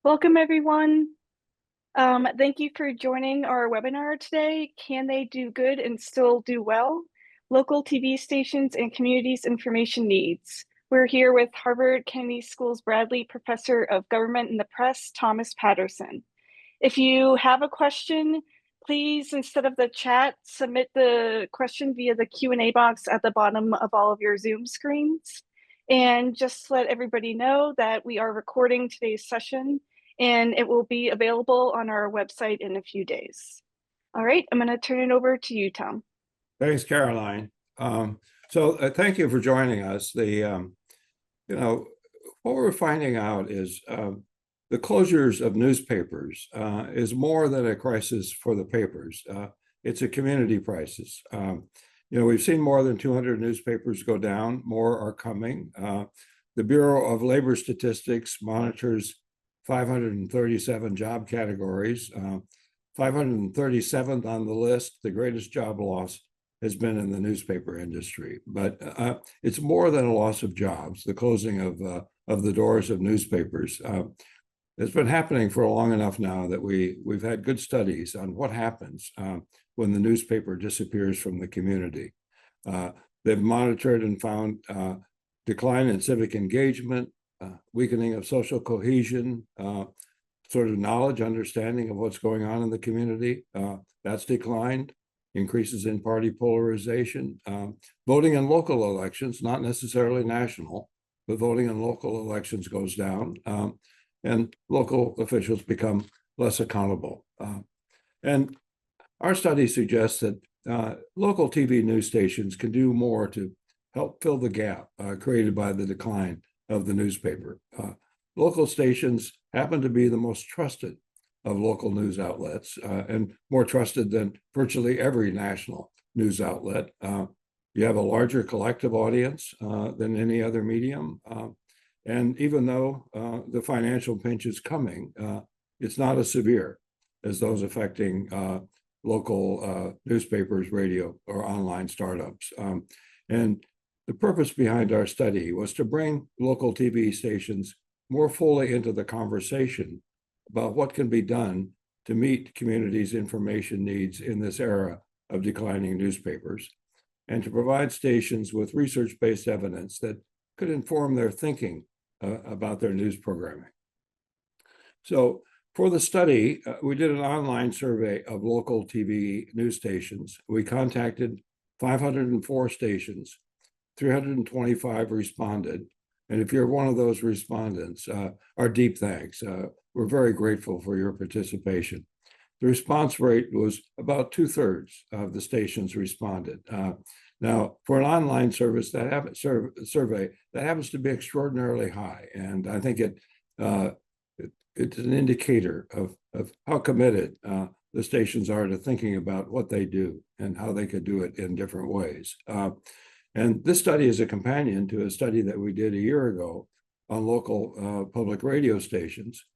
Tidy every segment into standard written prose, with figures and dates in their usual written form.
Welcome, everyone. Thank you for joining our webinar today. Can they do good and still do well? Local TV stations and communities information needs. We're here with Harvard Kennedy School's Bradlee Professor of Government and the Press, Thomas Patterson. If you have a question, please, instead of the chat, submit the question via the Q&A box at the bottom of all of your Zoom screens. And just let everybody know that we are recording today's session and it will be available on our website in a few days. All right, I'm going to turn it over to you, Tom. Thanks, Caroline. Thank you for joining us. What we're finding out is the closures of newspapers is more than a crisis for the papers. It's a community crisis. We've seen more than 200 newspapers go down. More are coming. The Bureau of Labor Statistics monitors 537 job categories. 537th on the list, the greatest job loss has been in the newspaper industry. But it's more than a loss of jobs, the closing of the doors of newspapers. It's been happening for long enough now that we've had good studies on what happens when the newspaper disappears from the community. They've monitored and found decline in civic engagement, weakening of social cohesion, sort of knowledge, understanding of what's going on in the community. That's declined. Increases in party polarization. Voting in local elections, not necessarily national, but voting in local elections goes down. And local officials become less accountable. And our study suggests that local TV news stations can do more to help fill the gap created by the decline of the newspaper. Local stations happen to be the most trusted of local news outlets and more trusted than virtually every national news outlet. You have a larger collective audience than any other medium. And even though the financial pinch is coming, it's not as severe as those affecting local newspapers, radio, or online startups. And the purpose behind our study was to bring local TV stations more fully into the conversation about what can be done to meet communities' information needs in this era of declining newspapers, and to provide stations with research-based evidence that could inform their thinking about their news programming. So for the study, we did an online survey of local TV news stations. We contacted 504 stations, 325 responded. And if you're one of those respondents, our deep thanks. We're very grateful for your participation. The response rate was about 2/3 of the stations responded. Now, for an online survey, that happens to be extraordinarily high. And I think it's an indicator of how committed the stations are to thinking about what they do and how they could do it in different ways. And this study is a companion to a study that we did a year ago on local public radio stations.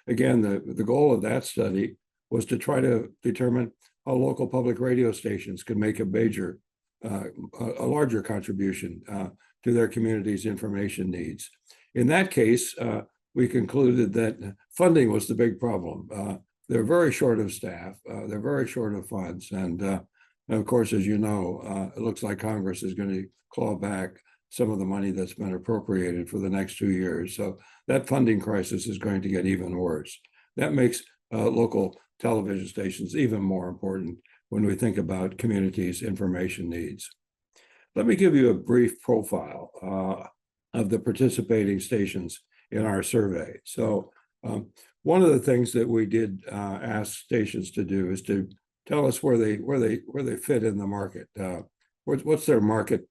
Again, the goal of that study was to try to determine how local public radio stations could make a larger contribution to their community's information needs. In that case, we concluded that funding was the big problem. They're very short of staff, they're very short of funds, and of course, as you know, it looks like Congress is going to claw back some of the money that's been appropriated for the next 2 years. So that funding crisis is going to get even worse. That makes local television stations even more important when we think about communities' information needs. Let me give you a brief profile of the participating stations in our survey. So one of the things that we did ask stations to do is to tell us where they fit in the market. What's their market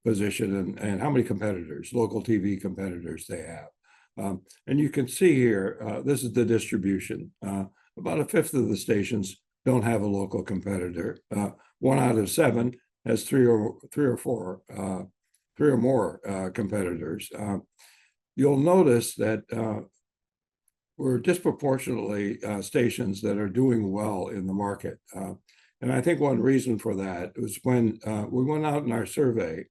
position and how many competitors, local TV competitors they have. And you can see here, this is the distribution. About 1/5 of the stations don't have a local competitor. 1 out of 7 has three or more competitors. You'll notice that we're disproportionately stations that are doing well in the market. And I think one reason for that was when we went out in our survey,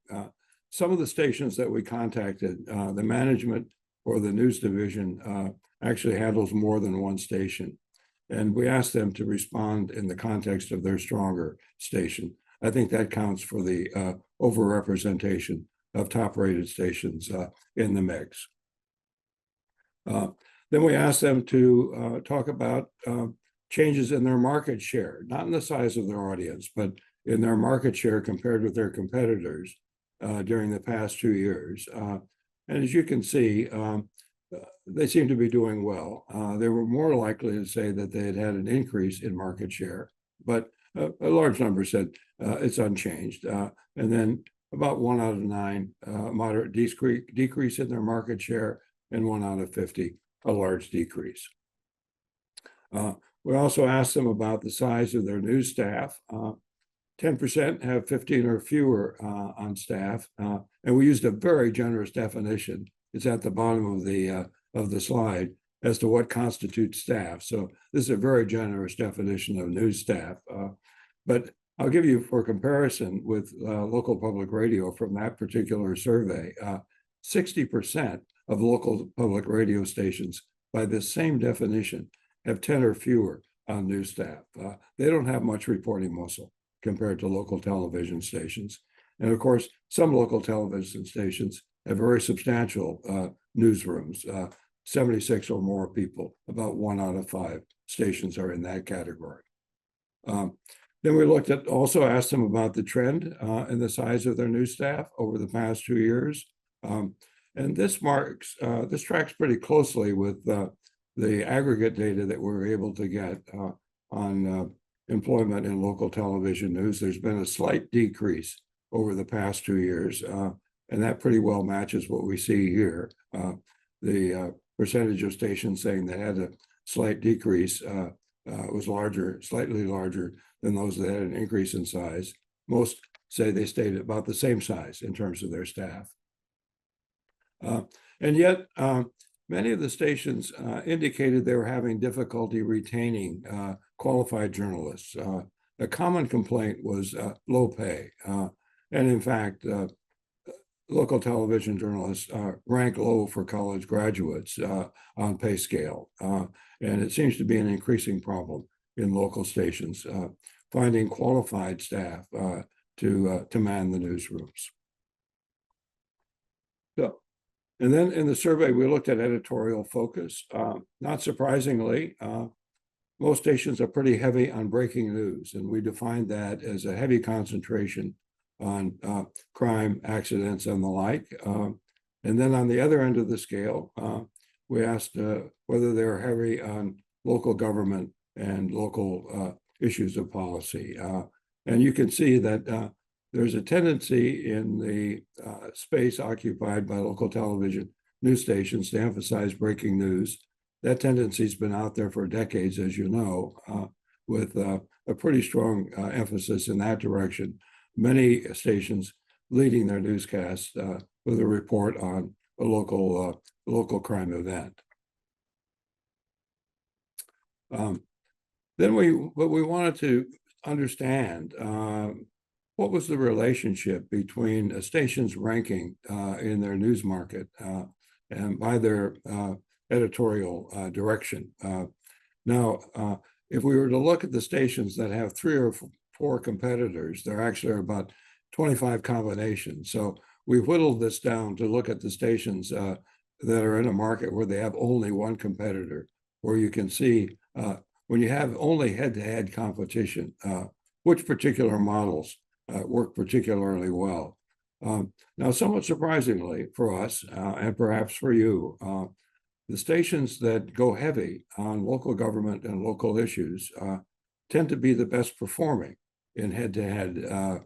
some of the stations that we contacted, the management or the news division actually handles more than one station. And we asked them to respond in the context of their stronger station. I think that counts for the overrepresentation of top-rated stations in the mix. Then we asked them to talk about changes in their market share, not in the size of their audience, but in their market share compared with their competitors during the past 2 years. And as you can see, they seem to be doing well. They were more likely to say that they had had an increase in market share, but a large number said it's unchanged. And then about 1 out of 9 moderate decrease in their market share, and 1 out of 50 a large decrease. We also asked them about the size of their news staff. 10% have 15 or fewer on staff, and we used a very generous definition. It's at the bottom of the slide as to what constitutes staff. So this is a very generous definition of news staff. But I'll give you, for comparison with local public radio from that particular survey, 60% of local public radio stations, by the same definition, have 10 or fewer on news staff. They don't have much reporting muscle compared to local television stations. And of course, some local television stations have very substantial newsrooms, 76 or more people. About 1 out of 5 stations are in that category. Then we also asked them about the trend in the size of their news staff over the past 2 years. And this tracks pretty closely with the aggregate data that we're able to get on employment in local television news. There's been a slight decrease over the past 2 years, and that pretty well matches what we see here. The percentage of stations saying they had a slight decrease was slightly larger than those that had an increase in size. Most say they stayed about the same size in terms of their staff. And yet, many of the stations indicated they were having difficulty retaining qualified journalists. A common complaint was low pay. And in fact, local television journalists rank low for college graduates on pay scale. And it seems to be an increasing problem in local stations, finding qualified staff to man the newsrooms. So, and then in the survey, we looked at editorial focus. Not surprisingly, most stations are pretty heavy on breaking news, and we defined that as a heavy concentration on crime, accidents, and the like. And then on the other end of the scale, we asked whether they're heavy on local government and local issues of policy. And you can see that there's a tendency in the space occupied by local television news stations to emphasize breaking news. That tendency has been out there for decades, as you know, with a pretty strong emphasis in that direction. Many stations leading their newscasts with a report on a local crime event. Then we wanted to understand what was the relationship between a station's ranking in their news market and by their editorial direction. Now, if we were to look at the stations that have 3 or 4 competitors, there actually are about 25 combinations. So we whittled this down to look at the stations that are in a market where they have only one competitor, where you can see when you have only head-to-head competition, which particular models work particularly well. Now, somewhat surprisingly for us, and perhaps for you, the stations that go heavy on local government and local issues tend to be the best performing in head-to-head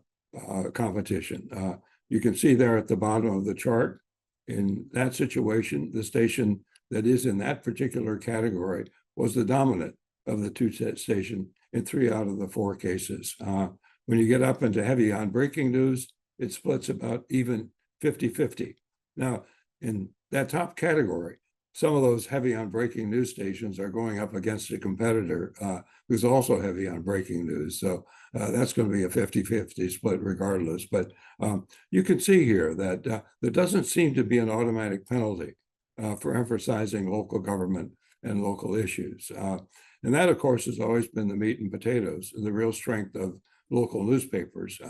competition. You can see there at the bottom of the chart, in that situation, the station that is in that particular category was the dominant of the 2 stations in 3 out of the 4 cases. When you get up into heavy on breaking news, it splits about even 50-50. Now, in that top category, some of those heavy on breaking news stations are going up against a competitor who's also heavy on breaking news. So that's going to be a 50-50 split regardless. But you can see here that there doesn't seem to be an automatic penalty for emphasizing local government and local issues. And that, of course, has always been the meat and potatoes, the real strength of local newspapers.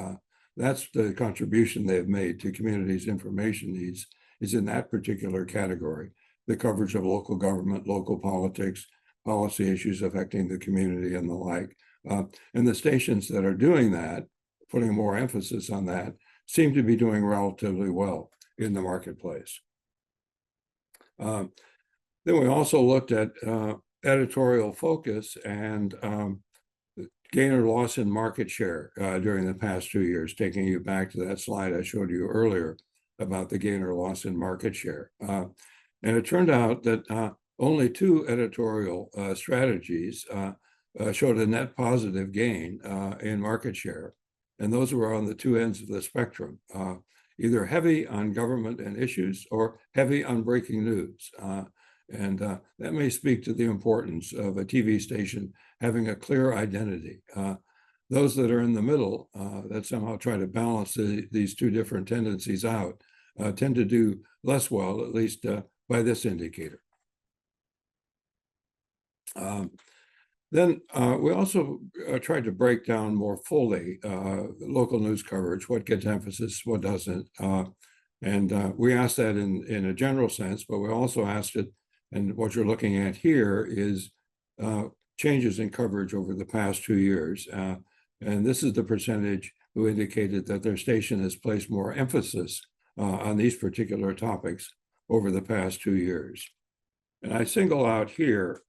That's the contribution they've made to communities' information needs, is in that particular category, the coverage of local government, local politics, policy issues affecting the community and the like. And the stations that are doing that, putting more emphasis on that, seem to be doing relatively well in the marketplace. Then we also looked at editorial focus and gain or loss in market share during the past 2 years, taking you back to that slide I showed you earlier about the gain or loss in market share. And it turned out that only 2 editorial strategies showed a net positive gain in market share. And those were on the 2 ends of the spectrum, either heavy on government and issues or heavy on breaking news. And that may speak to the importance of a TV station having a clear identity. Those that are in the middle that somehow try to balance these 2 different tendencies out tend to do less well, at least by this indicator. Then we also tried to break down more fully local news coverage, what gets emphasis, what doesn't. And we asked that in a general sense, but we also asked it, and what you're looking at here is changes in coverage over the past 2 years. And this is the percentage who indicated that their station has placed more emphasis on these particular topics over the past 2 years. And I single out here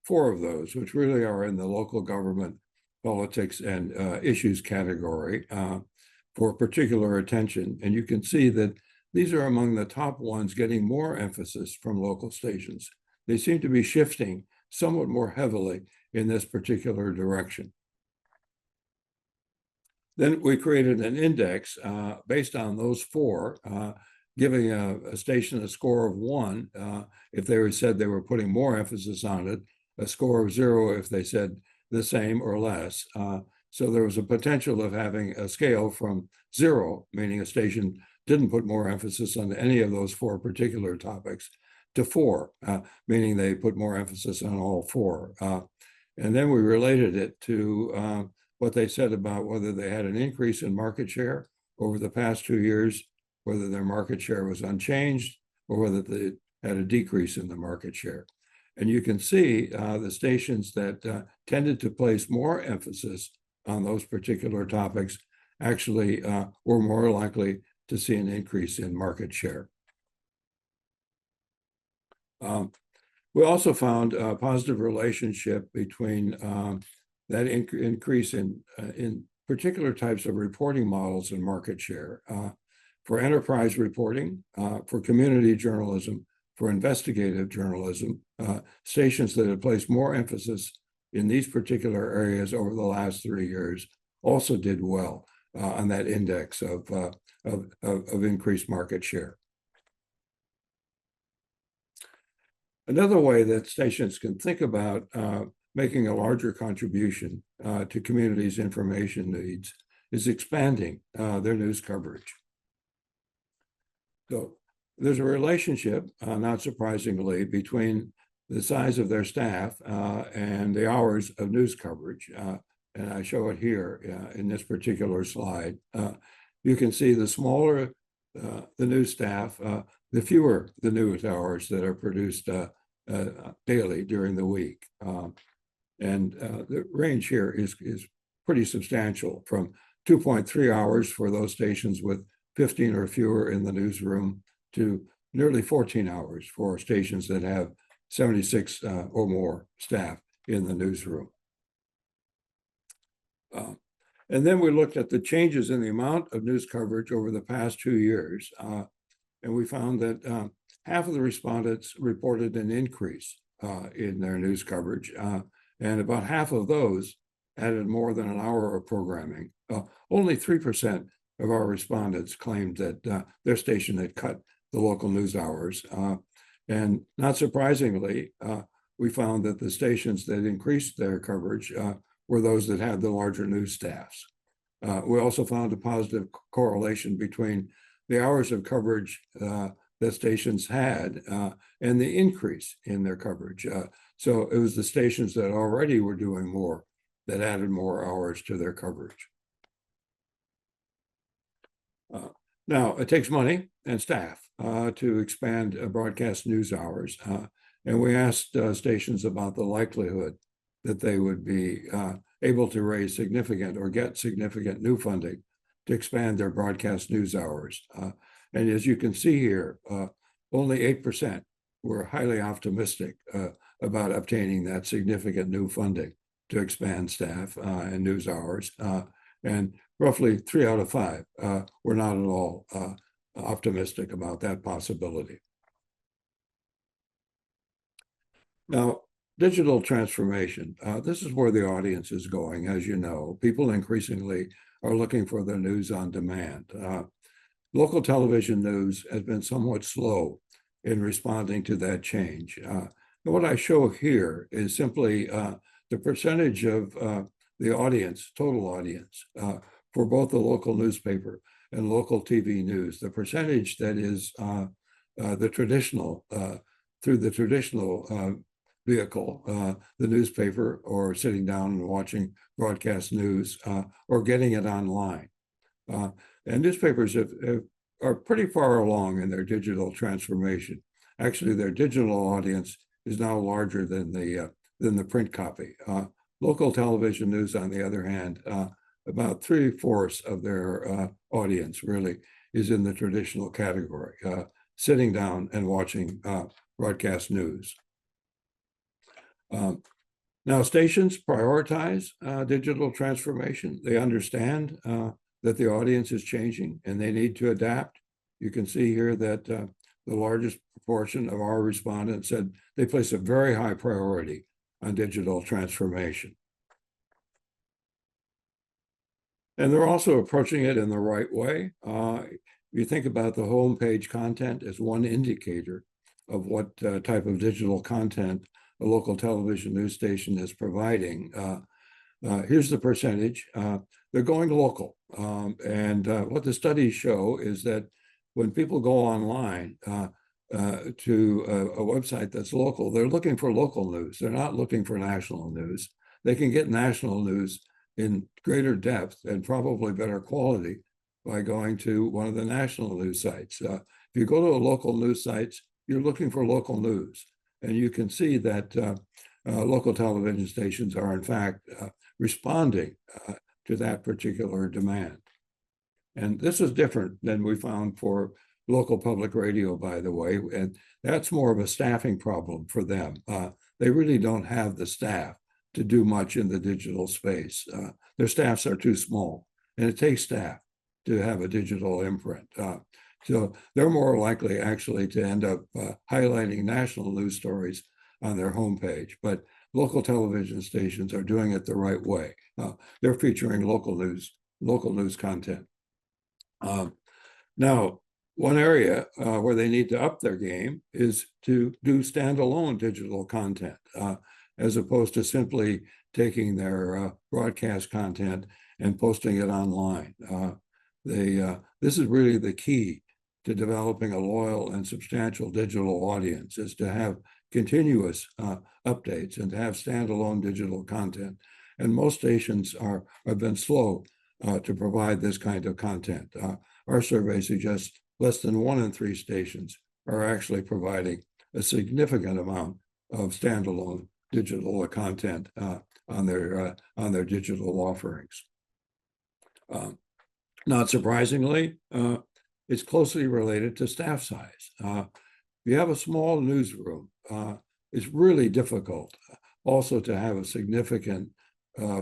4 of those, which really are in the local government, politics, and issues category for particular attention. And you can see that these are among the top ones getting more emphasis from local stations. They seem to be shifting somewhat more heavily in this particular direction. Then we created an index based on those 4, giving a station a score of 1 if they said they were putting more emphasis on it, a score of 0 if they said the same or less. So there was a potential of having a scale from 0, meaning a station didn't put more emphasis on any of those 4 particular topics, to 4, meaning they put more emphasis on all 4. And then we related it to what they said about whether they had an increase in market share over the past 2 years, whether their market share was unchanged, or whether they had a decrease in the market share. And you can see the stations that tended to place more emphasis on those particular topics actually were more likely to see an increase in market share. We also found a positive relationship between that increase in particular types of reporting models and market share. For enterprise reporting, for community journalism, for investigative journalism, stations that have placed more emphasis in these particular areas over the last 3 years also did well on that index of increased market share. Another way that stations can think about making a larger contribution to communities' information needs is expanding their news coverage. So there's a relationship, not surprisingly, between the size of their staff and the hours of news coverage. And I show it here in this particular slide. You can see the smaller the news staff, the fewer the news hours that are produced daily during the week. And the range here is pretty substantial, from 2.3 hours for those stations with 15 or fewer in the newsroom to nearly 14 hours for stations that have 76 or more staff in the newsroom. And then we looked at the changes in the amount of news coverage over the past 2 years. And we found that half of the respondents reported an increase in their news coverage. And about half of those added more than an hour of programming. Only 3% of our respondents claimed that their station had cut the local news hours. And not surprisingly, we found that the stations that increased their coverage were those that had the larger news staffs. We also found a positive correlation between the hours of coverage that stations had and the increase in their coverage. So it was the stations that already were doing more that added more hours to their coverage. Now, it takes money and staff to expand broadcast news hours. And we asked stations about the likelihood that they would be able to raise significant or get significant new funding to expand their broadcast news hours. And as you can see here, only 8% were highly optimistic about obtaining that significant new funding to expand staff and news hours. And roughly 3 out of 5 were not at all optimistic about that possibility. Now, digital transformation, this is where the audience is going, as you know. People increasingly are looking for their news on demand. Local television news has been somewhat slow in responding to that change. And what I show here is simply the percentage of the audience, total audience, for both the local newspaper and local TV news, the percentage that is the traditional, through the traditional vehicle, the newspaper, or sitting down and watching broadcast news, or getting it online. And newspapers are pretty far along in their digital transformation. Actually, their digital audience is now larger than the print copy. Local television news, on the other hand, about 3/4 of their audience really is in the traditional category, sitting down and watching broadcast news. Now, stations prioritize digital transformation. They understand that the audience is changing and they need to adapt. You can see here that the largest proportion of our respondents said they place a very high priority on digital transformation. And they're also approaching it in the right way. You think about the homepage content as one indicator of what type of digital content a local television news station is providing. Here's the percentage. They're going local. And what the studies show is that when people go online to a website that's local, they're looking for local news. They're not looking for national news. They can get national news in greater depth and probably better quality by going to one of the national news sites. If you go to a local news sites, you're looking for local news. And you can see that local television stations are, in fact, responding to that particular demand. And this is different than we found for local public radio, by the way, and that's more of a staffing problem for them. They really don't have the staff to do much in the digital space. Their staffs are too small, and it takes staff to have a digital imprint. So they're more likely actually to end up highlighting national news stories on their homepage, but local television stations are doing it the right way. They're featuring local news content. Now, one area where they need to up their game is to do standalone digital content, as opposed to simply taking their broadcast content and posting it online. This is really the key to developing a loyal and substantial digital audience, is to have continuous updates and to have standalone digital content. And most stations have been slow to provide this kind of content. Our survey suggests less than 1 in 3 stations are actually providing a significant amount of standalone digital content on their digital offerings. Not surprisingly, it's closely related to staff size. If you have a small newsroom, it's really difficult also to have a significant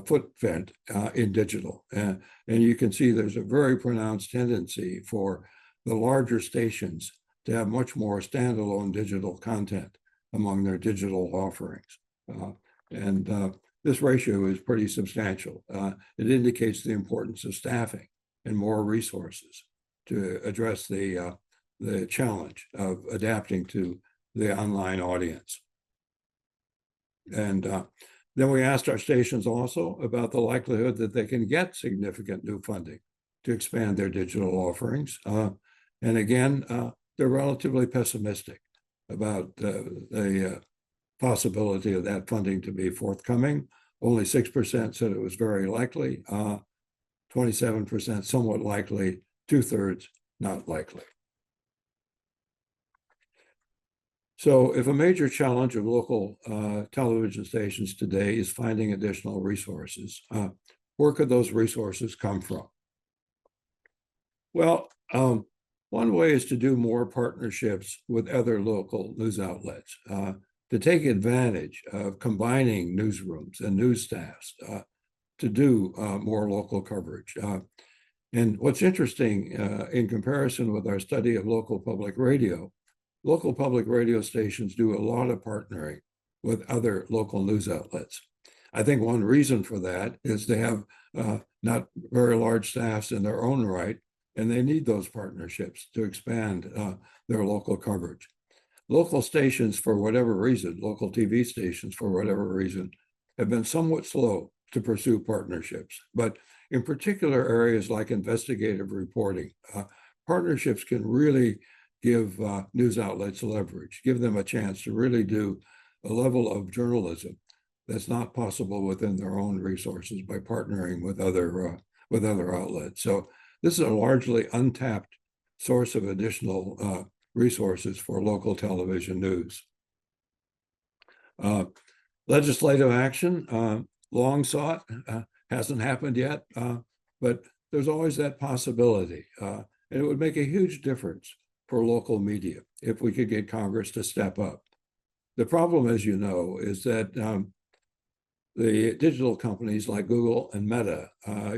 footprint in digital. And you can see there's a very pronounced tendency for the larger stations to have much more standalone digital content among their digital offerings. This ratio is pretty substantial. It indicates the importance of staffing and more resources to address the challenge of adapting to the online audience. And then we asked our stations also about the likelihood that they can get significant new funding to expand their digital offerings. And again, they're relatively pessimistic about the possibility of that funding to be forthcoming. Only 6% said it was very likely, 27% somewhat likely, 2/3 not likely. So if a major challenge of local television stations today is finding additional resources, where could those resources come from? Well, one way is to do more partnerships with other local news outlets, to take advantage of combining newsrooms and news staffs to do more local coverage. And what's interesting in comparison with our study of local public radio stations do a lot of partnering with other local news outlets. I think one reason for that is they have not very large staffs in their own right, and they need those partnerships to expand their local coverage. Local stations, for whatever reason, local TV stations, for whatever reason, have been somewhat slow to pursue partnerships. But in particular areas like investigative reporting, partnerships can really give news outlets leverage, give them a chance to really do a level of journalism that's not possible within their own resources by partnering with other outlets. So this is a largely untapped source of additional resources for local television news. Legislative action, long sought, hasn't happened yet, but there's always that possibility. And it would make a huge difference for local media if we could get Congress to step up. The problem, as you know, is that the digital companies like Google and Meta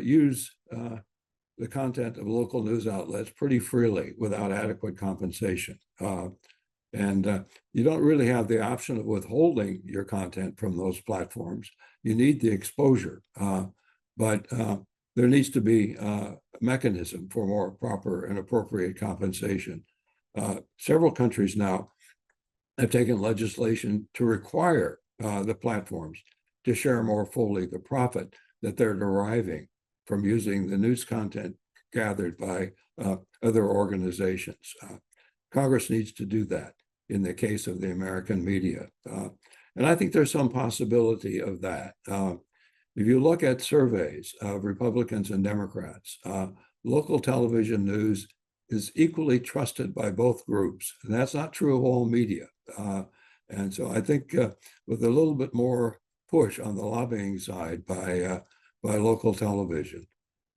use the content of local news outlets pretty freely without adequate compensation. And you don't really have the option of withholding your content from those platforms. You need the exposure, but there needs to be a mechanism for more proper and appropriate compensation. Several countries now have taken legislation to require the platforms to share more fully the profit that they're deriving from using the news content gathered by other organizations. Congress needs to do that in the case of the American media. And I think there's some possibility of that. If you look at surveys of Republicans and Democrats, local television news is equally trusted by both groups. And that's not true of all media. And so I think with a little bit more push on the lobbying side by local television,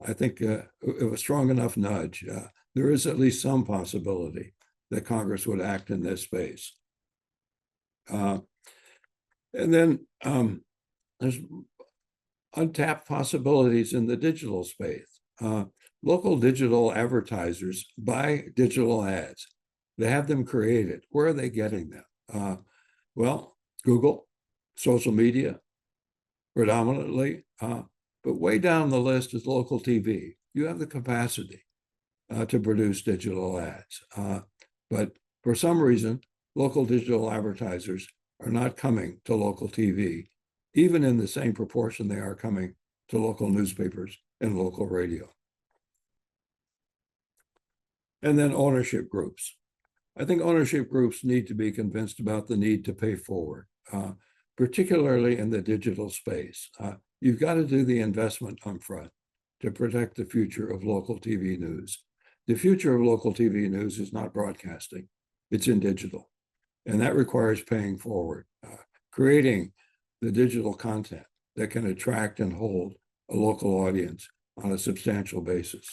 I think with a strong enough nudge, there is at least some possibility that Congress would act in this space. And then there's untapped possibilities in the digital space. Local digital advertisers buy digital ads. They have them created. Where are they getting them? Well, Google, social media, predominantly, but way down the list is local TV. You have the capacity to produce digital ads. But for some reason, local digital advertisers are not coming to local TV, even in the same proportion they are coming to local newspapers and local radio. And then ownership groups. I think ownership groups need to be convinced about the need to pay forward, particularly in the digital space. You've got to do the investment upfront to protect the future of local TV news. The future of local TV news is not broadcasting, it's in digital. And that requires paying forward, creating the digital content that can attract and hold a local audience on a substantial basis.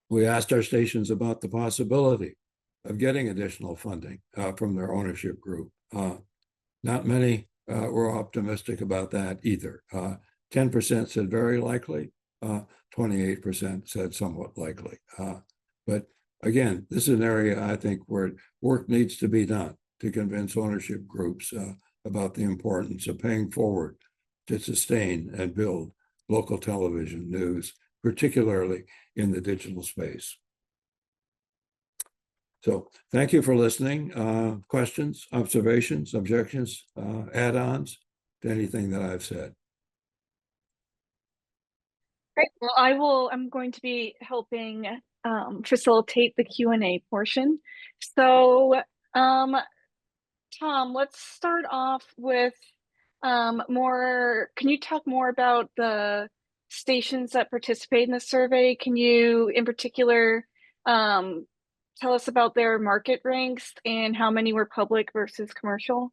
We asked our stations about the possibility of getting additional funding from their ownership group. Not many were optimistic about that either. 10% said very likely, 28% said somewhat likely. But again, this is an area I think where work needs to be done to convince ownership groups about the importance of paying forward to sustain and build local television news, particularly in the digital space. So thank you for listening. Questions, observations, objections, add-ons to anything that I've said? Great. Well, I'm going to be helping facilitate the Q&A portion. So, Tom, let's start off with can you talk more about the stations that participate in the survey? Can you, in particular, um, tell us about their market ranks and how many were public versus commercial?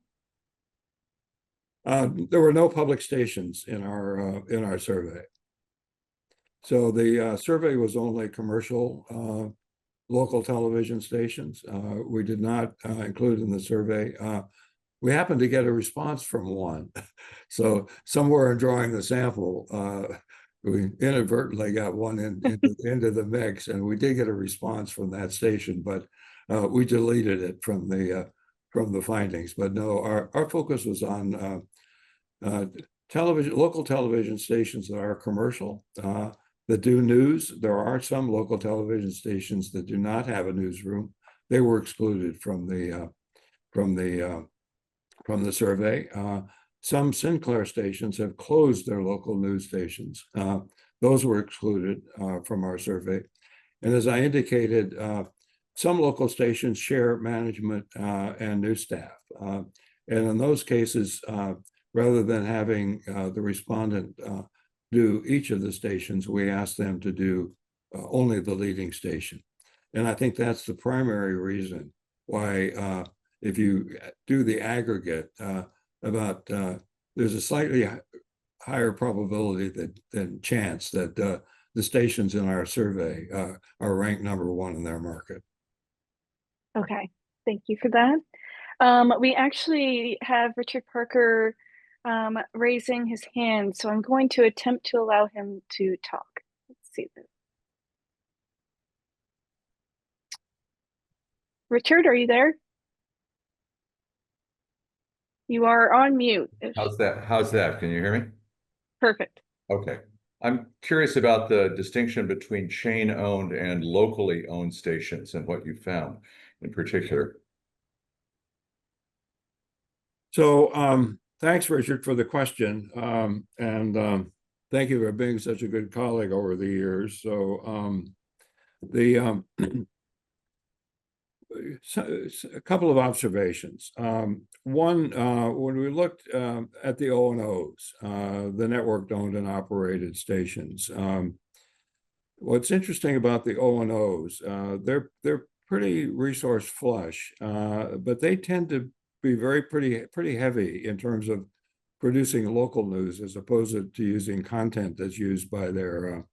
There were no public stations in our survey. So the survey was only commercial local television stations. We did not include in the survey. We happened to get a response from one. So somewhere in drawing the sample, we inadvertently got one into the mix, and we did get a response from that station, but we deleted it from the findings. But no, our focus was on local television stations that are commercial, that do news. There are some local television stations that do not have a newsroom. They were excluded from the survey. Some Sinclair stations have closed their local news stations. Those were excluded from our survey. And as I indicated, some local stations share management and news staff. And in those cases, rather than having the respondent do each of the stations, we asked them to do only the leading station. And I think that's the primary reason why, if you do the aggregate, there's a slightly higher probability than chance that the stations in our survey are ranked number one in their market. Okay, thank you for that. We actually have Richard Parker raising his hand, so I'm going to attempt to allow him to talk. Let's see this. Richard, are you there? You are on mute. How's that? How's that? Can you hear me? Perfect. Okay. I'm curious about the distinction between chain-owned and locally owned stations and what you found in particular. So thanks, Richard, for the question. And thank you for being such a good colleague over the years. So a couple of observations. One, when we looked at the O&Os, the network owned and operated stations, what's interesting about the O&Os, they're pretty resource flush, but they tend to be pretty heavy in terms of producing local news as opposed to using content that's used by their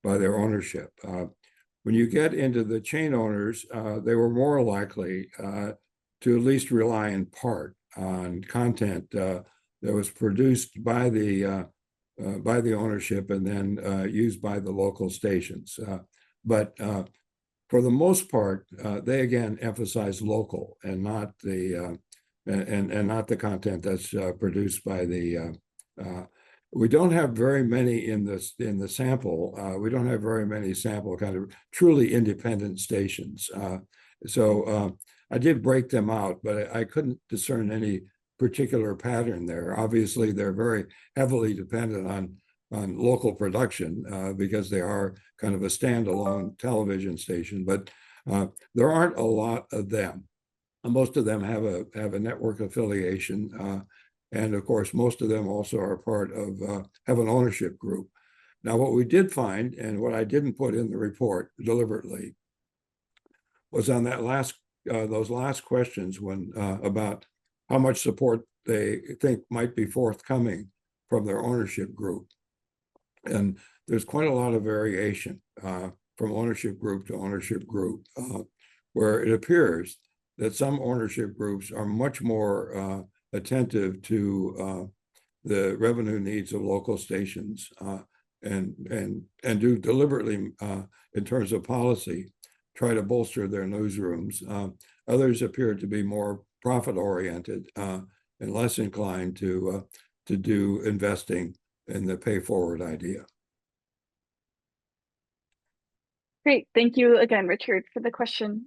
ownership. When you get into the chain owners, they were more likely to at least rely in part on content that was produced by the ownership and then used by the local stations. But for the most part, they again emphasize local and not the not the content that's produced by the. We don't have very many in the sample. We don't have very many sample kind of truly independent stations. So I did break them out, but I couldn't discern any particular pattern there. Obviously, they're very heavily dependent on local production because they are kind of a standalone television station. But there aren't a lot of them. Most of them have a network affiliation. And of course, most of them also are part of, have an ownership group. Now, what we did find, and what I didn't put in the report deliberately, was on that those last questions when about how much support they think might be forthcoming from their ownership group. And there's quite a lot of variation from ownership group to ownership group, where it appears that some ownership groups are much more attentive to the revenue needs of local stations and do deliberately, in terms of policy, try to bolster their newsrooms. Others appear to be more profit-oriented and less inclined to do investing in the pay-forward idea. Great. Thank you again, Richard, for the question.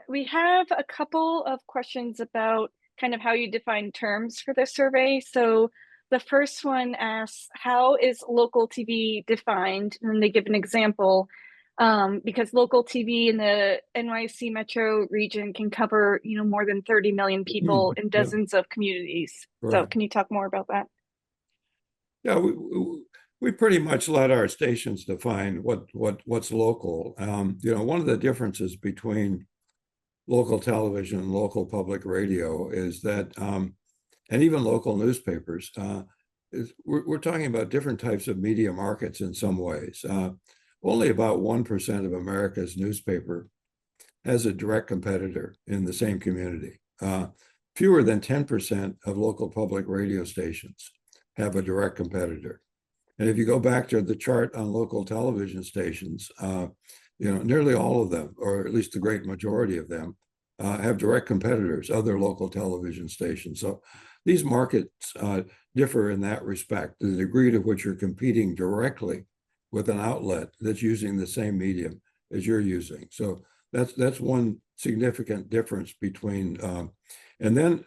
We have a couple of questions about kind of how you define terms for the survey. So the first one asks, how is local TV defined? And they give an example. because local TV in the NYC metro region can cover, more than 30 million people in Yeah, dozens of communities. So correct. can you talk more about that? Yeah, we pretty much let our stations define what's local. One of the differences between local television and local public radio is that, and even local newspapers, is we're talking about different types of media markets in some ways. Only about 1% of America's newspaper has a direct competitor in the same community. Fewer than 10% of local public radio stations have a direct competitor. And if you go back to the chart on local television stations, nearly all of them, or at least the great majority of them, have direct competitors, other local television stations. So these markets differ in that respect, the degree to which you're competing directly with an outlet that's using the same medium as you're using. So that's one significant difference between, and then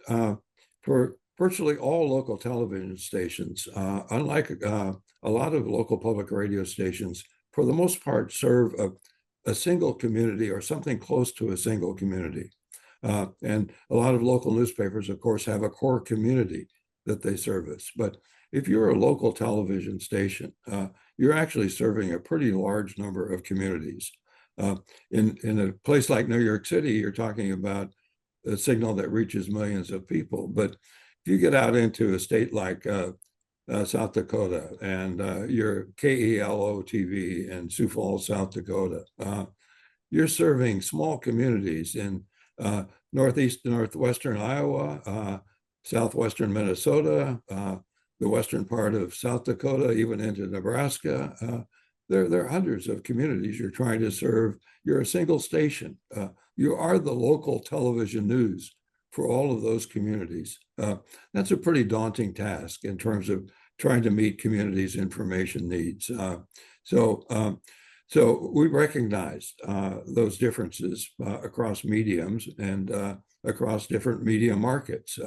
for virtually all local television stations, unlike a lot of local public radio stations, for the most part, serve a single community or something close to a single community. And a lot of local newspapers, of course, have a core community that they service. But if you're a local television station, you're actually serving a pretty large number of communities. In a place like New York City, you're talking about a signal that reaches millions of people. But if you get out into a state like South Dakota and your KELO TV in Sioux Falls, South Dakota, you're serving small communities in northwestern Iowa, southwestern Minnesota, the western part of South Dakota, even into Nebraska. There are hundreds of communities you're trying to serve. You're a single station. You are the local television news for all of those communities. That's a pretty daunting task in terms of trying to meet communities' information needs. So we recognize those differences across mediums and across different media markets.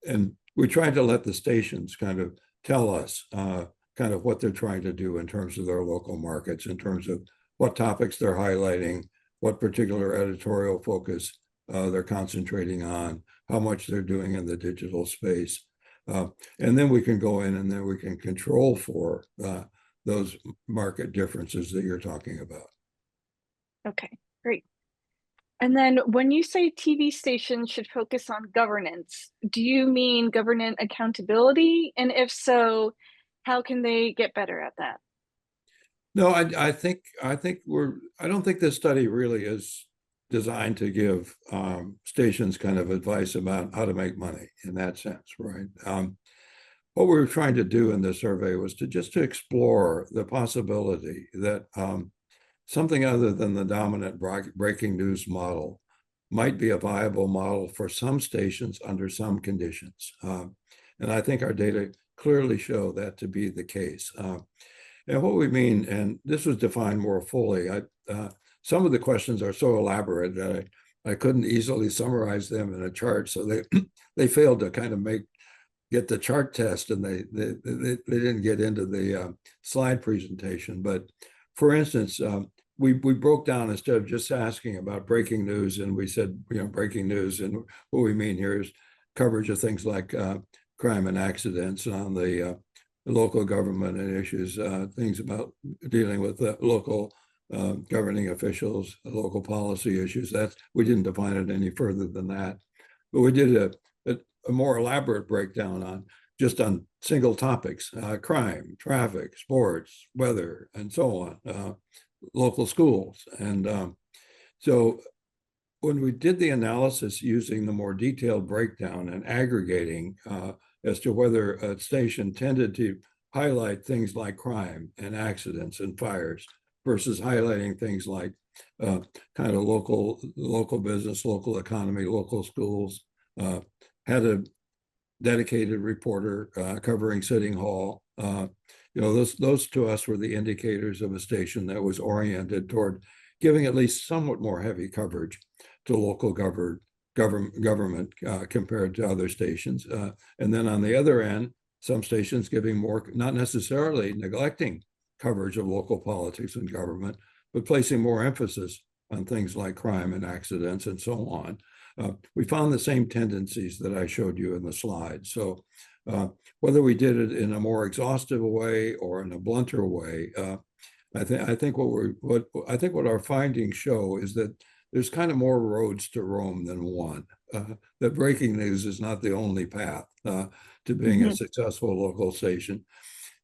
And we try to let the stations kind of tell us kind of what they're trying to do in terms of their local markets, in terms of what topics they're highlighting, what particular editorial focus they're concentrating on, how much they're doing in the digital space. And then we can go in and then we can control for those market differences that you're talking about. Okay, great. And then when you say TV stations should focus on governance, do you mean government accountability? And if so, how can they get better at that? No, I don't think this study really is designed to give stations kind of advice about how to make money in that sense, right? What we were trying to do in the survey was to explore the possibility that something other than the dominant breaking news model might be a viable model for some stations under some conditions. And I think our data clearly show that to be the case. And what we mean, and this was defined more fully, some of the questions are so elaborate that I couldn't easily summarize them in a chart. So they failed to kind of get the chart test, and they didn't get into the slide presentation. But for instance, we broke down, instead of just asking about breaking news, and we said, breaking news, and what we mean here is coverage of things like crime and accidents on the local government and issues, things about dealing with local governing officials, local policy issues. We didn't define it any further than that. But we did a more elaborate breakdown on single topics, crime, traffic, sports, weather, and so on, local schools. And so when we did the analysis using the more detailed breakdown and aggregating as to whether a station tended to highlight things like crime and accidents and fires versus highlighting things like kind of local business, local economy, local schools, had a dedicated reporter covering City Hall. Those to us were the indicators of a station that was oriented toward giving at least somewhat more heavy coverage to local government compared to other stations. And then on the other end, some stations giving more, not necessarily neglecting coverage of local politics and government, but placing more emphasis on things like crime and accidents and so on. We found the same tendencies that I showed you in the slide. So whether we did it in a more exhaustive way or in a blunter way, I think what our findings show is that there's kind of more roads to Rome than one. That breaking news is not the only path to being a successful local station.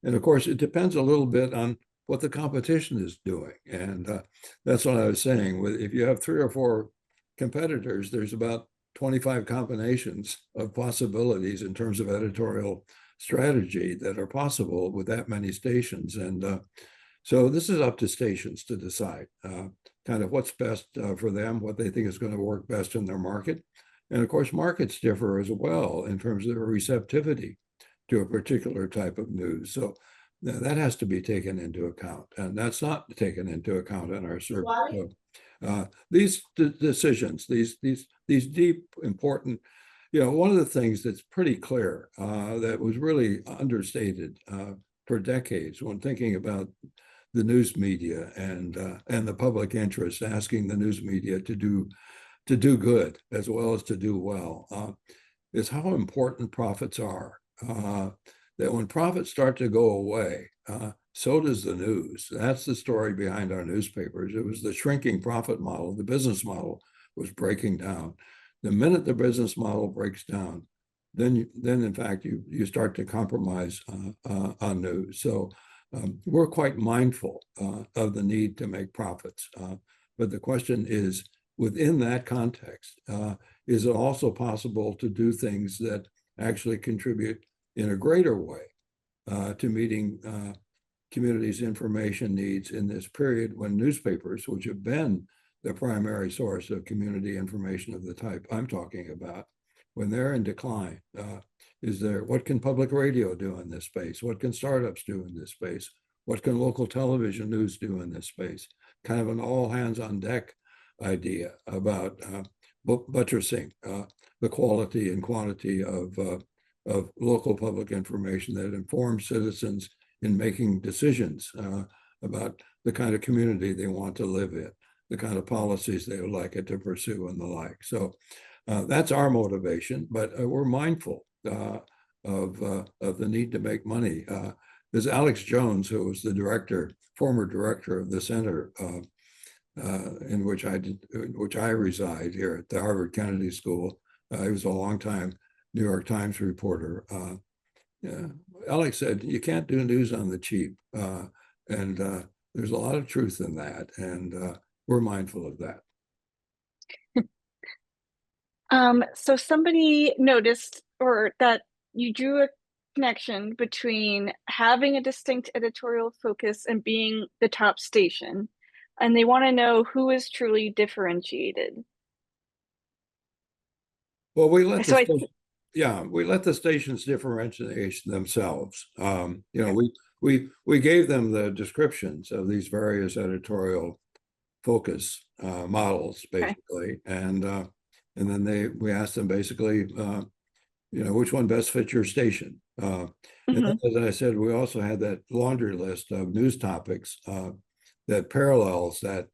And of course, it depends a little bit on what the competition is doing. And that's what I was saying. If you have 3 or 4 competitors, there's about 25 combinations of possibilities in terms of editorial strategy that are possible with that many stations. And so this is up to stations to decide kind of what's best for them, what they think is going to work best in their market. And of course, markets differ as well in terms of their receptivity to a particular type of news. So that has to be taken into account. And that's not taken into account in our survey. So, these decisions, these deep, important, one of the things that's pretty clear that was really understated for decades when thinking about the news media and the public interest, asking the news media to do good as well as to do well, is how important profits are. That when profits start to go away, so does the news. That's the story behind our newspapers. It was the shrinking profit model. The business model was breaking down. The minute the business model breaks down, then in fact you start to compromise on news. So we're quite mindful of the need to make profits. But the question is, within that context, is it also possible to do things that actually contribute in a greater way to meeting communities' information needs in this period when newspapers, which have been the primary source of community information of the type I'm talking about, when they're in decline? What can public radio do in this space? What can startups do in this space? What can local television news do in this space? Kind of an all hands on deck idea about buttressing the quality and quantity of local public information that informs citizens in making decisions about the kind of community they want to live in, the kind of policies they would like it to pursue and the like. So that's our motivation, but we're mindful of the need to make money. There's Alex Jones, who was the former director of the center in which I reside here at the Harvard Kennedy School. He was a longtime New York Times reporter. Alex said, you can't do news on the cheap. And there's a lot of truth in that. And we're mindful of that. So somebody noticed that you drew a connection between having a distinct editorial focus and being the top station. And they want to know who is truly differentiated. Well, we let the stations differentiate themselves. We gave them the descriptions of these various editorial focus models, basically, and then we asked them basically, which one best fits your station. And as I said, we also had that laundry list of news topics that parallels that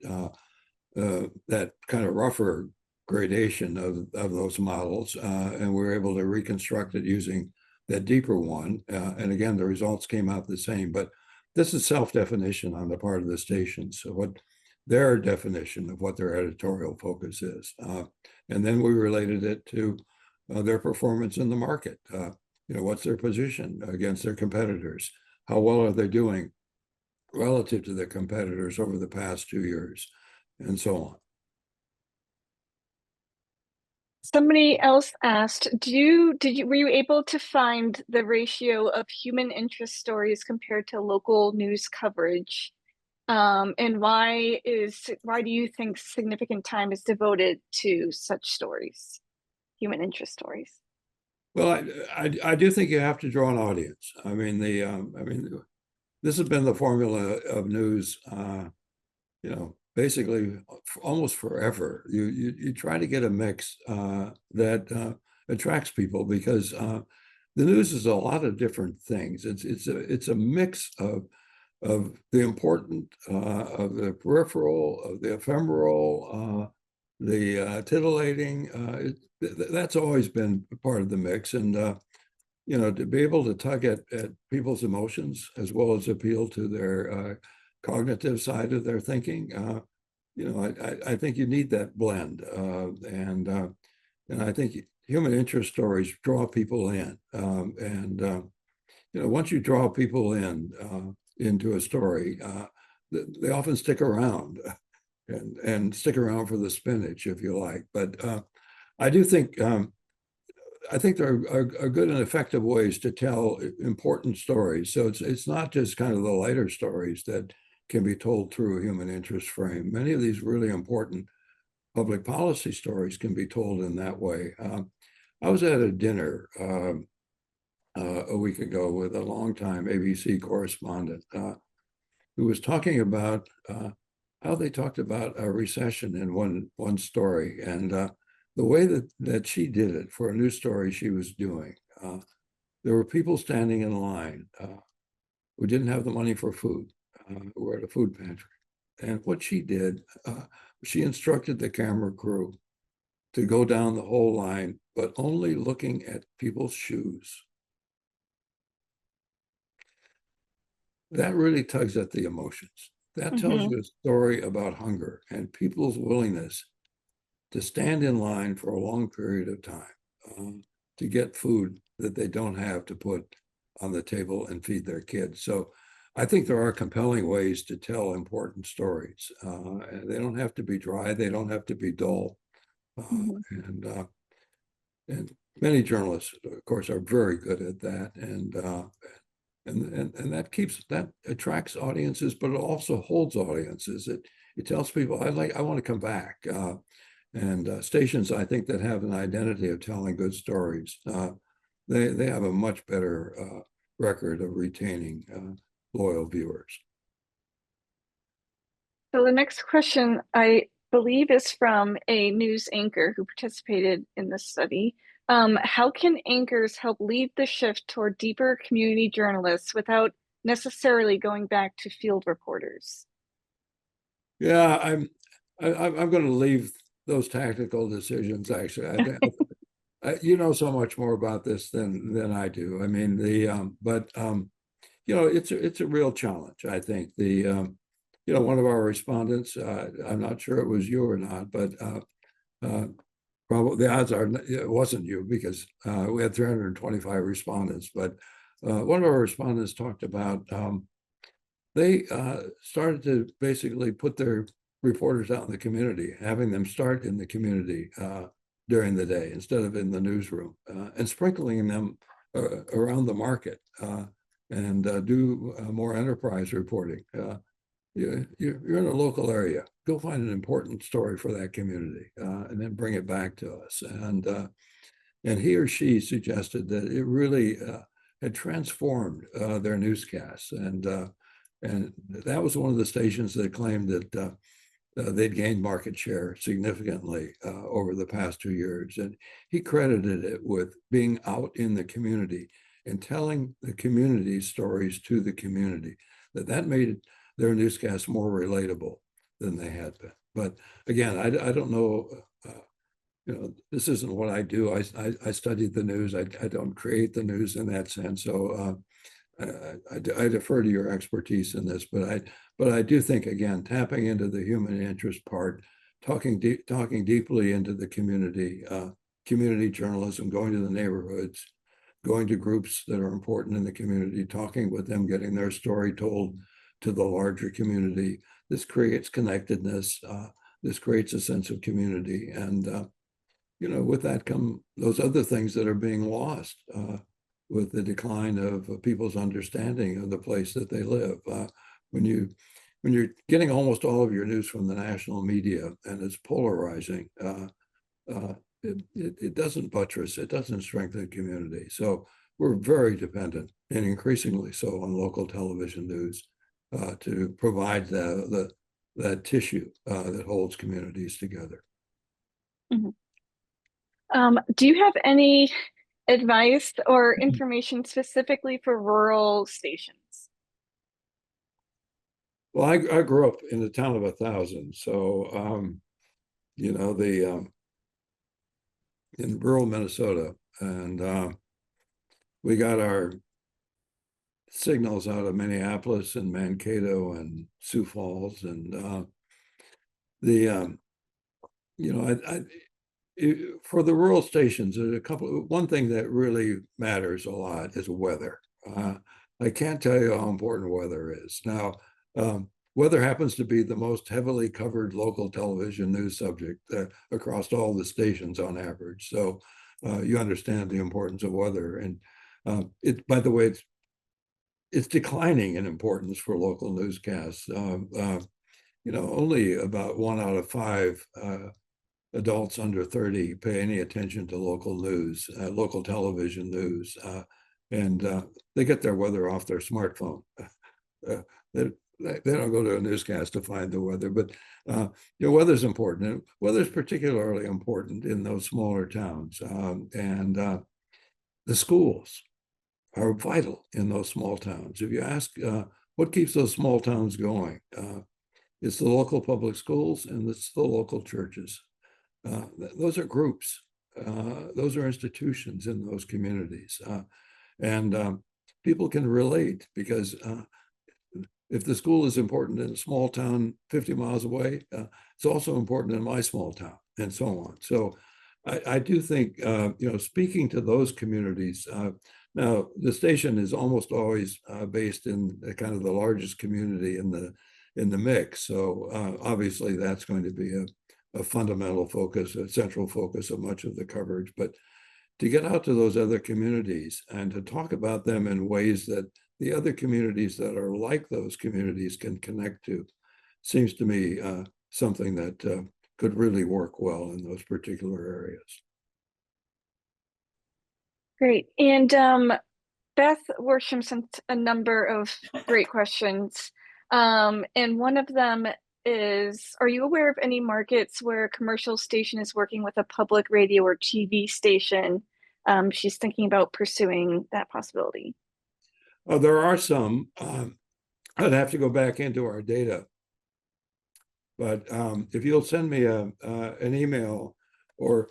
kind of rougher gradation of those models, and we were able to reconstruct it using that deeper one. And again, the results came out the same, but this is self-definition on the part of the stations. So what their definition of what their editorial focus is. And then we related it to their performance in the market. What's their position against their competitors? How well are they doing relative to their competitors over the past 2 years, and so on. Somebody else asked, were you able to find the ratio of human interest stories compared to local news coverage? And why do you think significant time is devoted to such stories, human interest stories? Well, I do think you have to draw an audience. This has been the formula of news, basically almost forever. You try to get a mix that attracts people, because the news is a lot of different things. It's a mix of of the important, of the peripheral, of the ephemeral, the titillating. That's always been part of the mix. And, to be able to tug at people's emotions as well as appeal to their cognitive side of their thinking, I think you need that blend. And I think human interest stories draw people in. Once you draw people into a story, they often stick around and stick around for the spinach, if you like. But I do think there are good and effective ways to tell important stories. So it's not just kind of the lighter stories that can be told through a human interest frame. Many of these really important public policy stories can be told in that way. I was at a dinner a week ago with a longtime ABC correspondent who was talking about how they talked about a recession in one story, and the way that she did it for a news story she was doing. There were people standing in line who didn't have the money for food, who were at a food pantry. And what she did, she instructed the camera crew to go down the whole line, but only looking at people's shoes. That really tugs at the emotions. That tells you a story about hunger and people's willingness to stand in line for a long period of time to get food that they don't have to put on the table and feed their kids. So I think there are compelling ways to tell important stories. And they don't have to be dry. They don't have to be dull. And many journalists, of course, are very good at that. And that attracts audiences, but it also holds audiences. It tells people, I want to come back. And stations, I think, that have an identity of telling good stories, they have a much better record of retaining loyal viewers. So the next question, I believe, is from a news anchor who participated in this study. How can anchors help lead the shift toward deeper community journalists without necessarily going back to field reporters? Yeah, I'm going to leave those tactical decisions. Actually, you know so much more about this than I do. I mean, it's a real challenge. I think one of our respondents, I'm not sure it was you or not, but probably the odds are it wasn't you, because we had 325 respondents. But one of our respondents talked about they started to basically put their reporters out in the community, having them start in the community during the day instead of in the newsroom, and sprinkling them around the market and do more enterprise reporting. You're in a local area, go find an important story for that community and then bring it back to us. And he or she suggested that it really had transformed their newscasts. And that was one of the stations that claimed that they'd gained market share significantly over the past 2 years. And he credited it with being out in the community and telling the community stories to the community, that made their newscasts more relatable than they had been. But again, I don't know, this isn't what I do. I studied the news. I don't create the news in that sense. So I defer to your expertise in this, but I do think, again, tapping into the human interest part, talking deeply into the community, community journalism, going to the neighborhoods, going to groups that are important in the community, talking with them, getting their story told to the larger community. This creates connectedness. This creates a sense of community, and with that come those other things that are being lost with the decline of people's understanding of the place that they live. When you're getting almost all of your news from the national media and it's polarizing, it doesn't buttress, it doesn't strengthen community. So we're very dependent, and increasingly so, on local television news to provide that tissue that holds communities together. Do you have any advice or information specifically for rural stations? Well, I grew up in a town of 1,000, so in rural Minnesota, and we got our signals out of Minneapolis and Mankato and Sioux Falls, and the for the rural stations, there's one thing that really matters a lot is weather. I can't tell you how important weather is. Now, weather happens to be the most heavily covered local television news subject across all the stations on average. So you understand the importance of weather. And by the way, it's declining in importance for local newscasts. Only about 1 out of 5 adults under 30 pay any attention to local news, local television news, and they get their weather off their smartphone. They don't go to a newscast to find the weather, but weather's important, and weather's particularly important in those smaller towns. And the schools are vital in those small towns. If you ask what keeps those small towns going, it's the local public schools and it's the local churches. Those are groups. Those are institutions in those communities. And people can relate because if the school is important in a small town 50 miles away, it's also important in my small town, and so on. So I do think, speaking to those communities, now the station is almost always based in kind of the largest community in the mix. So obviously that's going to be a fundamental focus, a central focus of much of the coverage. But to get out to those other communities and to talk about them in ways that the other communities that are like those communities can connect to seems to me something that could really work well in those particular areas. Great. And Beth Worsham sent a number of great questions. And one of them is, are you aware of any markets where a commercial station is working with a public radio or TV station? She's thinking about pursuing that possibility. There are some. I'd have to go back into our data. But if you'll send me an email or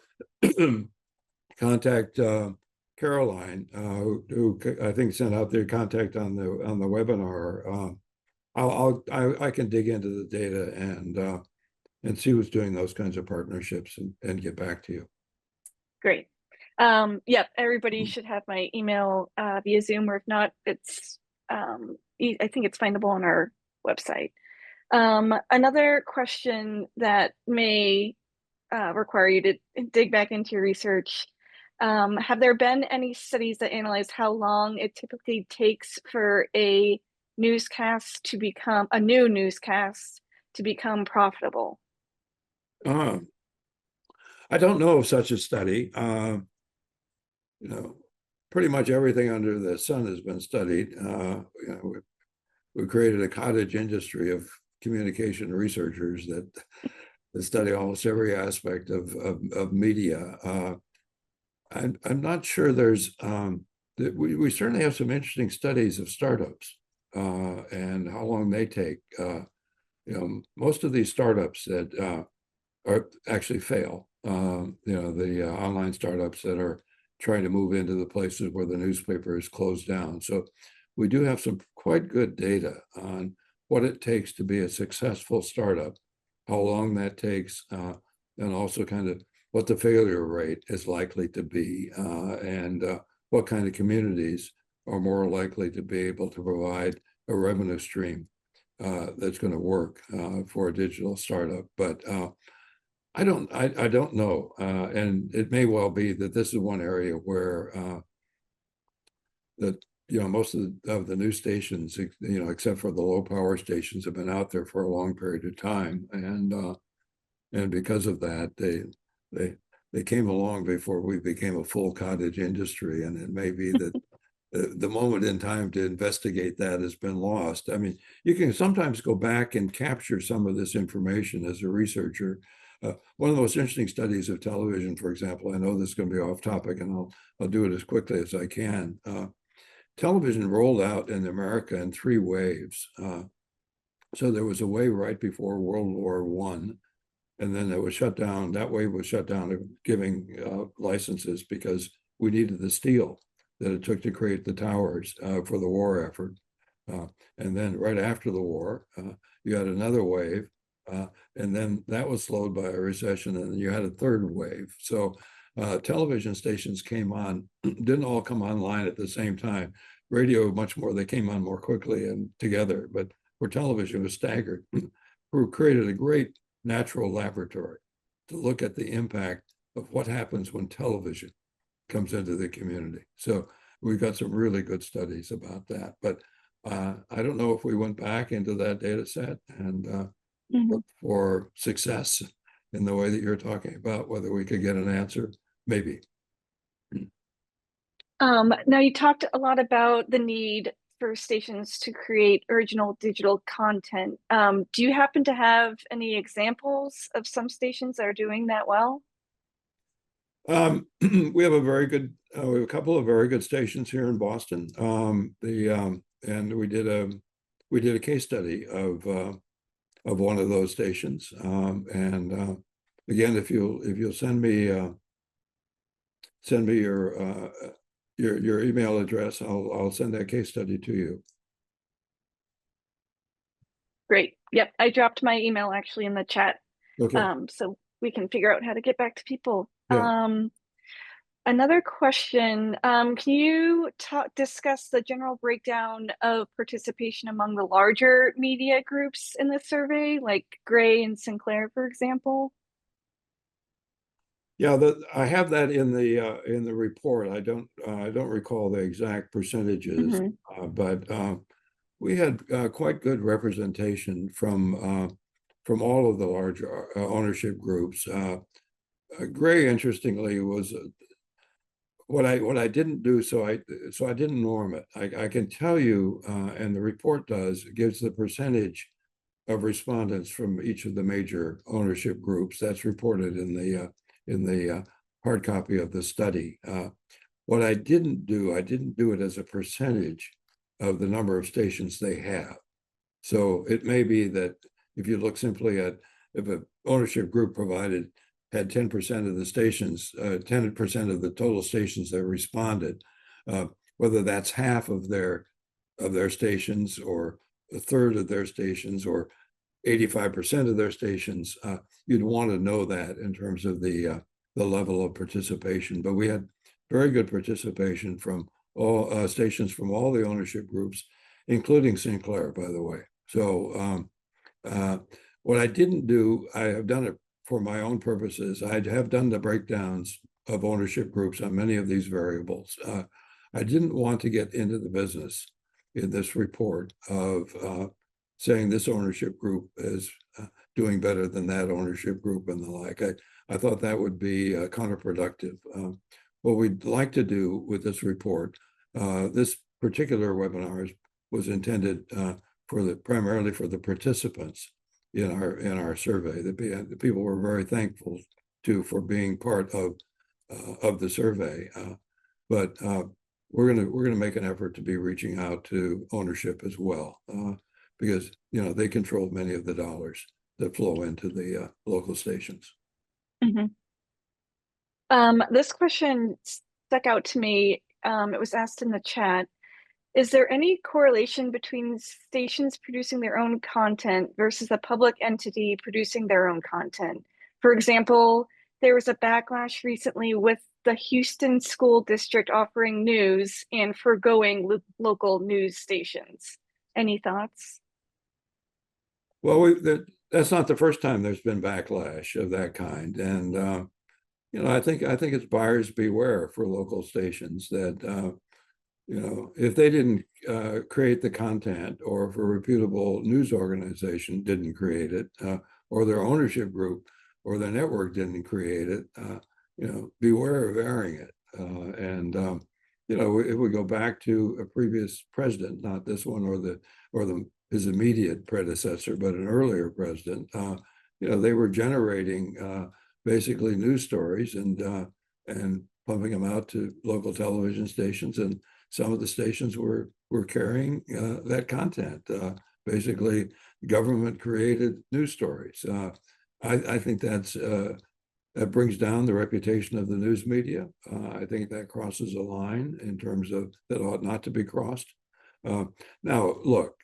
contact Caroline, who I think sent out their contact on the webinar, I can dig into the data and see who's doing those kinds of partnerships and get back to you. Great. Yep, everybody should have my email via Zoom, or if not, it's I think it's findable on our website. Another question that may require you to dig back into your research. Have there been any studies that analyze how long it typically takes for a newscast to become a new newscast to become profitable? I don't know of such a study. Pretty much everything under the sun has been studied. We created a cottage industry of communication researchers that study almost every aspect of media. I'm not sure there's we certainly have some interesting studies of startups and how long they take. Most of these startups that are actually fail. The online startups that are trying to move into the places where the newspaper is closed down. So we do have some quite good data on what it takes to be a successful startup, how long that takes, and also kind of what the failure rate is likely to be, and what kind of communities are more likely to be able to provide a revenue stream that's going to work for a digital startup. But I don't know, and it may well be that this is one area where that most of the news stations, except for the low power stations, have been out there for a long period of time, and because of that, they came along before we became a full cottage industry, and it may be that the moment in time to investigate that has been lost. I mean, you can sometimes go back and capture some of this information as a researcher. One of the most interesting studies of television, for example, I know this is going to be off topic, and I'll do it as quickly as I can. Television rolled out in America in 3 waves. So there was a wave right before World War I, and then it was shut down. That wave was shut down of giving licenses because we needed the steel that it took to create the towers for the war effort. And then right after the war, you had another wave, and then that was slowed by a recession, and then you had a third wave. So television stations came on, didn't all come online at the same time. Radio, much more, they came on more quickly and together, but for television, it was staggered. We created a great natural laboratory to look at the impact of what happens when television comes into the community. So we've got some really good studies about that. But I don't know if we went back into that data set and look for success in the way that you're talking about, whether we could get an answer, maybe. Now you talked a lot about the need for stations to create original digital content. Do you happen to have any examples of some stations that are doing that well? We have we have a couple of very good stations here in Boston. And we did a case study of one of those stations. Again, if you'll send me your email address, I'll send that case study to you. Great. Yep, I dropped my email actually in the chat. Okay. So we can figure out how to get back to people. Yeah. Another question, can you discuss the general breakdown of participation among the larger media groups in this survey, like Gray and Sinclair, for example? Yeah, I have that in the report. I don't recall the exact percentages, but we had quite good representation from all of the larger ownership groups. Gray, interestingly, was what I didn't do. So I didn't norm it. I can tell you, and the report gives the percentage of respondents from each of the major ownership groups. That's reported in the hard copy of the study. What I didn't do it as a percentage of the number of stations they have. So it may be that if you look simply at if an ownership group had 10% of the stations, 10% of the total stations that responded, whether that's half of their stations or a third of their stations or 85% of their stations, you'd want to know that in terms of the level of participation. But we had very good participation from all stations from all the ownership groups, including Sinclair, by the way. So what I didn't do, I have done it for my own purposes. I have done the breakdowns of ownership groups on many of these variables. I didn't want to get into the business in this report of saying this ownership group is doing better than that ownership group and the like. I thought that would be counterproductive. What we'd like to do with this report, this particular webinar was intended primarily for the participants in our survey. The people were very thankful for being part of the survey. But we're gonna make an effort to be reaching out to ownership as well, because they control many of the dollars that flow into the local stations. This question stuck out to me. It was asked in the chat. Is there any correlation between stations producing their own content versus a public entity producing their own content? For example, there was a backlash recently with the Houston School District offering news and forgoing local news stations. Any thoughts? Well, that's not the first time there's been backlash of that kind, and I think it's buyers beware for local stations that if they didn't create the content, or if a reputable news organization didn't create it, or their ownership group or their network didn't create it, beware of airing it. If we go back to a previous president, not this one or his immediate predecessor, but an earlier president, they were generating basically news stories and pumping them out to local television stations, and some of the stations were carrying that content, basically government created news stories. I think that brings down the reputation of the news media. I think that crosses a line in terms of that ought not to be crossed. Now, look,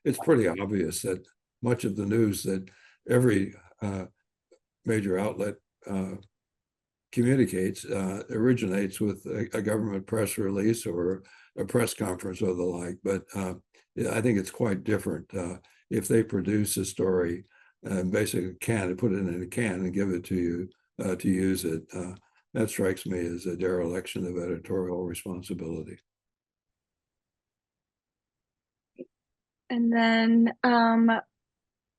it's pretty obvious that much of the news that every major outlet communicates originates with a government press release or a press conference or the like. But I think it's quite different if they produce a story and basically put it in a can and give it to you to use it. That strikes me as a dereliction of editorial responsibility. And then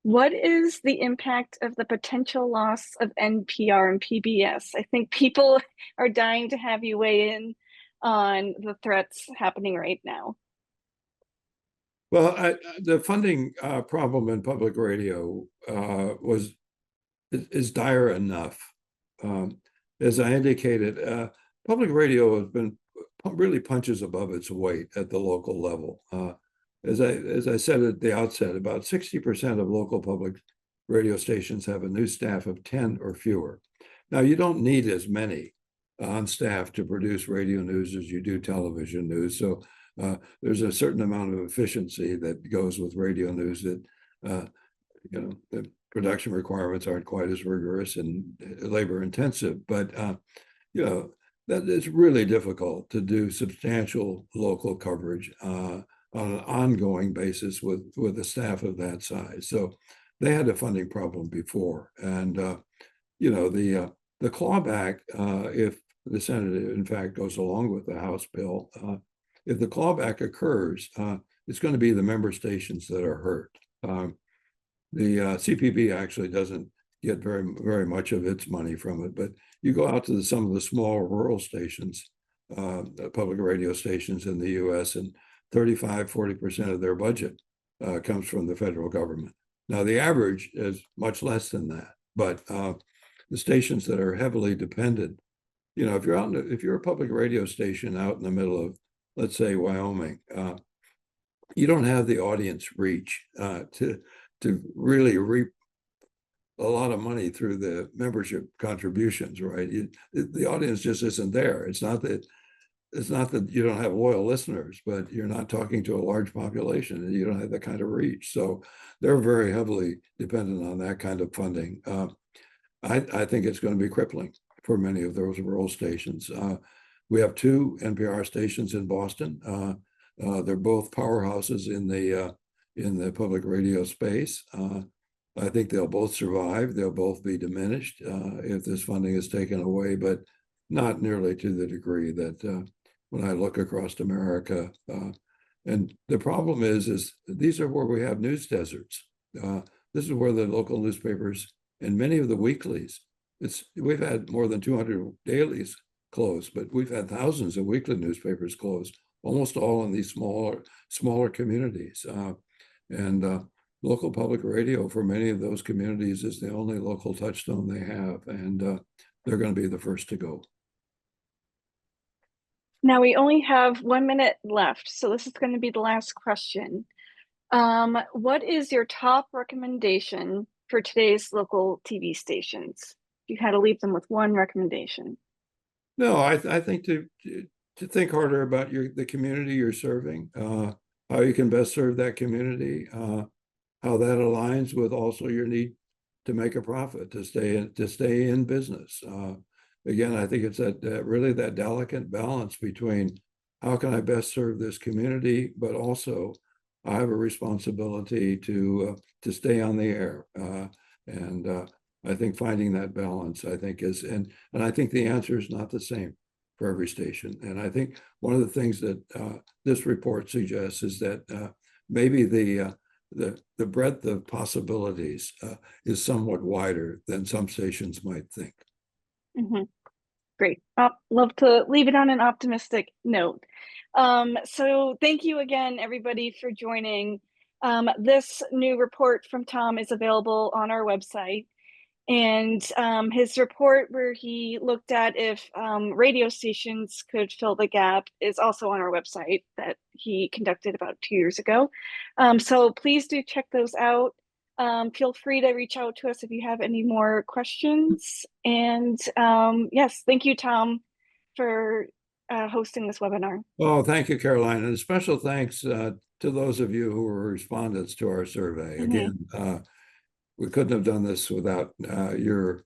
what is the impact of the potential loss of NPR and PBS? I think people are dying to have you weigh in on the threats happening right now. Well, the funding problem in public radio is dire enough. As I indicated, public radio has been really punches above its weight at the local level. As I said at the outset, about 60% of local public radio stations have a news staff of 10 or fewer. Now, you don't need as many on staff to produce radio news as you do television news. So there's a certain amount of efficiency that goes with radio news that, the production requirements aren't quite as rigorous and labor intensive. But, that it's really difficult to do substantial local coverage on an ongoing basis with a staff of that size. So they had a funding problem before. And, the clawback, if the Senate, in fact, goes along with the House bill, if the clawback occurs, it's going to be the member stations that are hurt. The CPB actually doesn't get very, very much of its money from it, but you go out to some of the small rural stations, public radio stations in the US, and 35–40% of their budget comes from the federal government. Now, the average is much less than that, but the stations that are heavily dependent, if you're a public radio station out in the middle of, let's say, Wyoming, you don't have the audience reach to really reap a lot of money through the membership contributions, right? The audience just isn't there. It's not that you don't have loyal listeners, but you're not talking to a large population and you don't have that kind of reach. So they're very heavily dependent on that kind of funding. I think it's going to be crippling for many of those rural stations. We have 2 NPR stations in Boston. They're both powerhouses in the public radio space. I think they'll both survive. They'll both be diminished if this funding is taken away, but not nearly to the degree that when I look across America. And the problem is these are where we have news deserts. This is where the local newspapers and many of the weeklies, we've had more than 200 dailies closed, but we've had thousands of weekly newspapers closed, almost all in these smaller communities. And local public radio for many of those communities is the only local touchstone they have, and they're going to be the first to go. Now we only have 1 minute left, so this is going to be the last question. What is your top recommendation for today's local TV stations? You had to leave them with one recommendation. No, I think to think harder about the community you're serving, how you can best serve that community, how that aligns with also your need to make a profit, to stay in business. Again, I think it's really that delicate balance between how can I best serve this community, but also I have a responsibility to stay on the air. And I think finding that balance, I think and I think the answer is not the same for every station. And I think one of the things that this report suggests is that maybe the breadth of possibilities is somewhat wider than some stations might think. Mm-hmm. Great. Love to leave it on an optimistic note. So thank you again, everybody, for joining. This new report from Tom is available on our website. And his report where he looked at if radio stations could fill the gap is also on our website that he conducted about 2 years ago. So please do check those out. Feel free to reach out to us if you have any more questions. And yes, thank you, Tom, for hosting this webinar. Oh, thank you, Caroline. And a special thanks to those of you who were respondents to our survey. Again, we couldn't have done this without your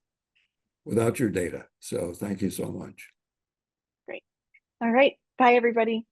data. So thank you so much. Great. All right. Bye, everybody.